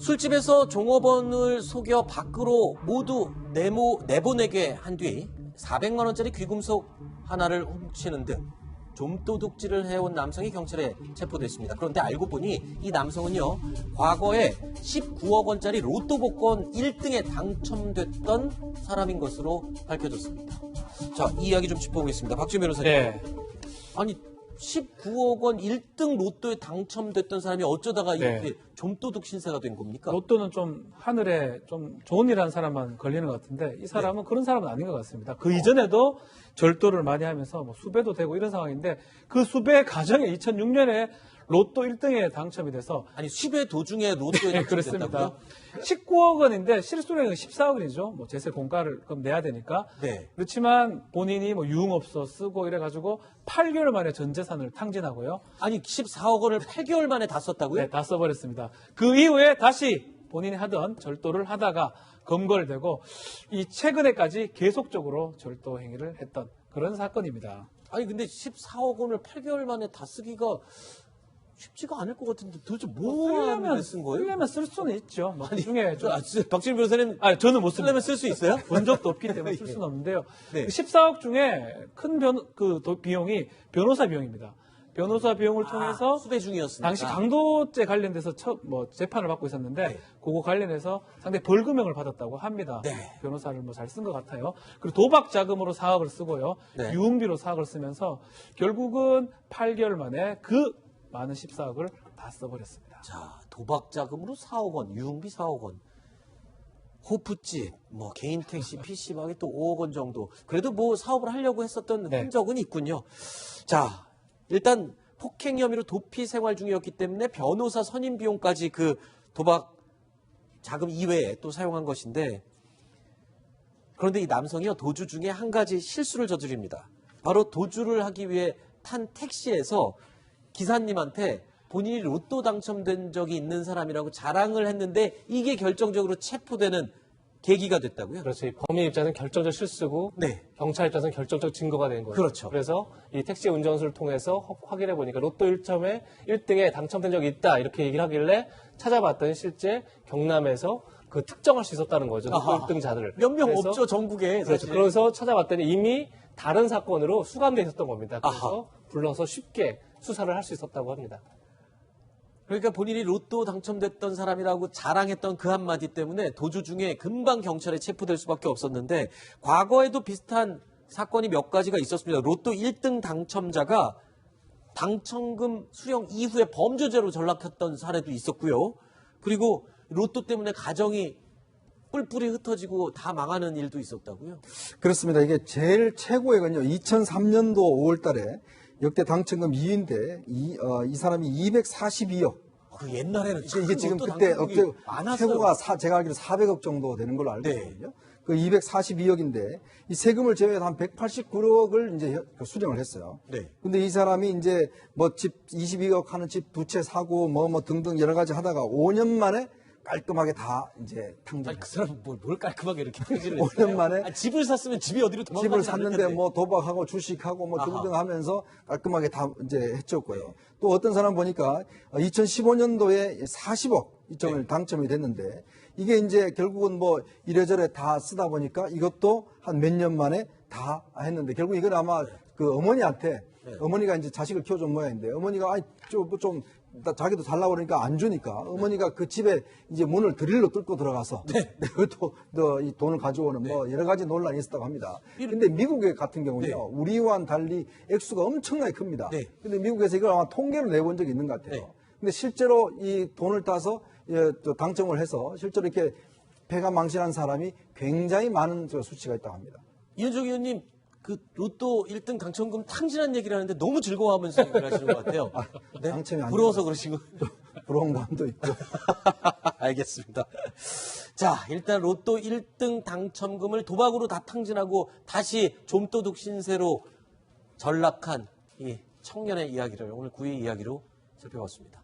술집에서 종업원을 속여 밖으로 모두 내보내게 한 뒤 400만 원짜리 귀금속 하나를 훔치는 등 좀도둑질을 해온 남성이 경찰에 체포됐습니다. 그런데 알고 보니 이 남성은요, 과거에 19억 원짜리 로또 복권 1등에 당첨됐던 사람인 것으로 밝혀졌습니다. 자, 이 이야기 좀 짚어보겠습니다. 박지훈 변호사님. 네. 아니, 19억 원 1등 로또에 당첨됐던 사람이 어쩌다가 이렇게 좀도둑 신세가 된 겁니까? 로또는 좀 하늘에 좀 좋은 일 하는 사람만 걸리는 것 같은데 이 사람은 그런 사람은 아닌 것 같습니다. 그 이전에도 절도를 많이 하면서 뭐 수배도 되고 이런 상황인데 그 수배 과정에 2006년에 로또 1등에 당첨이 돼서 아니, 수배 도중에 로또에 네, 당첨됐다고요? 그렇습니다. 19억 원인데 실수령은 14억 원이죠. 뭐 제세 공과를 그럼 내야 되니까. 네. 그렇지만 본인이 뭐 유흥업소 쓰고 이래가지고 8개월 만에 전 재산을 탕진하고요. 아니, 14억 원을 8개월 만에 다 썼다고요? 네, 다 써버렸습니다. 그 이후에 다시 본인이 하던 절도를 하다가 검거되고 이 최근에까지 계속적으로 절도 행위를 했던 그런 사건입니다. 아니, 근데 14억 원을 8개월 만에 다 쓰기가 쉽지가 않을 것 같은데 도대체 뭐하면 쓴 거예요? 쓰려면 쓸 수는 있죠. 뭐 그중에 좀, 박지훈 변호사님, 저는 못 씁니다. 쓰려면 쓸 수 있어요? 본 적도 없기 때문에 쓸 수는 없는데요. 네. 그 14억 중에 큰 비용이 변호사 비용입니다. 변호사 비용을 통해서 수배 중이었습니다. 당시 강도죄 관련돼서 재판을 받고 있었는데 네. 그거 관련해서 상당히 벌금형을 받았다고 합니다. 네. 변호사를 뭐 잘 쓴 것 같아요. 그리고 도박 자금으로 4억을 쓰고요. 네. 유흥비로 4억을 쓰면서 결국은 8개월 만에 그 많은 14억을 다 써버렸습니다. 자, 도박 자금으로 4억 원, 유흥비 4억 원. 호프집, 뭐 개인 택시, PC방에 또 5억 원 정도. 그래도 뭐 사업을 하려고 했었던 네. 흔적은 있군요. 자, 일단 폭행 혐의로 도피 생활 중이었기 때문에 변호사 선임 비용까지 그 도박 자금 이외에 또 사용한 것인데, 그런데 이 남성이요, 도주 중에 한 가지 실수를 저지릅니다. 바로 도주를 하기 위해 탄 택시에서 기사님한테 본인이 로또 당첨된 적이 있는 사람이라고 자랑을 했는데 이게 결정적으로 체포되는 계기가 됐다고요? 그렇죠. 이 범인 입장에서는 결정적 실수고 네. 경찰 입장에서는 결정적 증거가 된 거죠. 그렇죠. 그래서 이 택시 운전수를 통해서 확인해 보니까 로또 1등에 당첨된 적이 있다 이렇게 얘기를 하길래 찾아봤더니 실제 경남에서 그 특정할 수 있었다는 거죠. 로또 1등자들을. 몇 명 없죠, 전국에. 그렇죠. 사실. 그래서 찾아봤더니 이미 다른 사건으로 수감돼 있었던 겁니다. 그래서 아하. 불러서 쉽게 수사를 할 수 있었다고 합니다. 그러니까 본인이 로또 당첨됐던 사람이라고 자랑했던 그 한마디 때문에 도주 중에 금방 경찰에 체포될 수밖에 없었는데 과거에도 비슷한 사건이 몇 가지가 있었습니다. 로또 1등 당첨자가 당첨금 수령 이후에 범죄자로 전락했던 사례도 있었고요. 그리고 로또 때문에 가정이 뿔뿔이 흩어지고 다 망하는 일도 있었다고요. 그렇습니다. 이게 제일 최고액은요, 2003년도 5월 달에 역대 당첨금 2위인데, 이 사람이 242억. 그 옛날에는 이게 지금 로또 그때 당첨금이 많았어요. 최고가 제가 알기로 400억 정도 되는 걸로 알고 네. 있거든요. 그 242억인데, 이 세금을 제외해서 한 189억을 이제 수령을 했어요. 네. 근데 이 사람이 이제 뭐 집 22억 하는 집 두 채 사고 뭐 등등 여러 가지 하다가 5년 만에 깔끔하게 다 이제 탕진을 아니, 그 사람은 뭘 깔끔하게 이렇게 탕진을 5년 했어요? 만에 아니, 집을 샀으면 집이 어디로 도망가지 집을 않을 샀는데 텐데. 뭐 도박하고 주식하고 뭐 아하. 등등 하면서 깔끔하게 다 이제 했었고요. 또 어떤 사람 보니까 2015년도에 40억 이점을 당첨이 됐는데 이게 이제 결국은 뭐 이래저래 다 쓰다 보니까 이것도 한 몇 년 만에 다 했는데 결국 이건 아마 그 어머니한테 어머니가 이제 자식을 키워준 모양인데 어머니가 좀 자기도 달라고 그러니까 안 주니까 어머니가 그 집에 이제 문을 드릴로 뚫고 들어가서 이 돈을 가져오는 뭐 여러 가지 논란이 있었다고 합니다. 근데 미국 같은 경우는요, 우리와는 달리 액수가 엄청나게 큽니다. 네. 근데 미국에서 이걸 아마 통계로 내본 적이 있는 것 같아요. 네. 근데 실제로 이 돈을 따서 또 당첨을 해서 실제로 이렇게 패가 망신한 사람이 굉장히 많은 수치가 있다고 합니다. 이현정 의원님, 그 로또 1등 당첨금 탕진한 얘기를 하는데 너무 즐거워하면서 얘기를 하시는 것 같아요. 네? 당첨이 안 부러워서 그러신 거. 부러운 감도 있고. 알겠습니다. 자, 일단 로또 1등 당첨금을 도박으로 다 탕진하고 다시 좀도둑 신세로 전락한 이 청년의 이야기를 오늘 9위 이야기로 살펴봤습니다.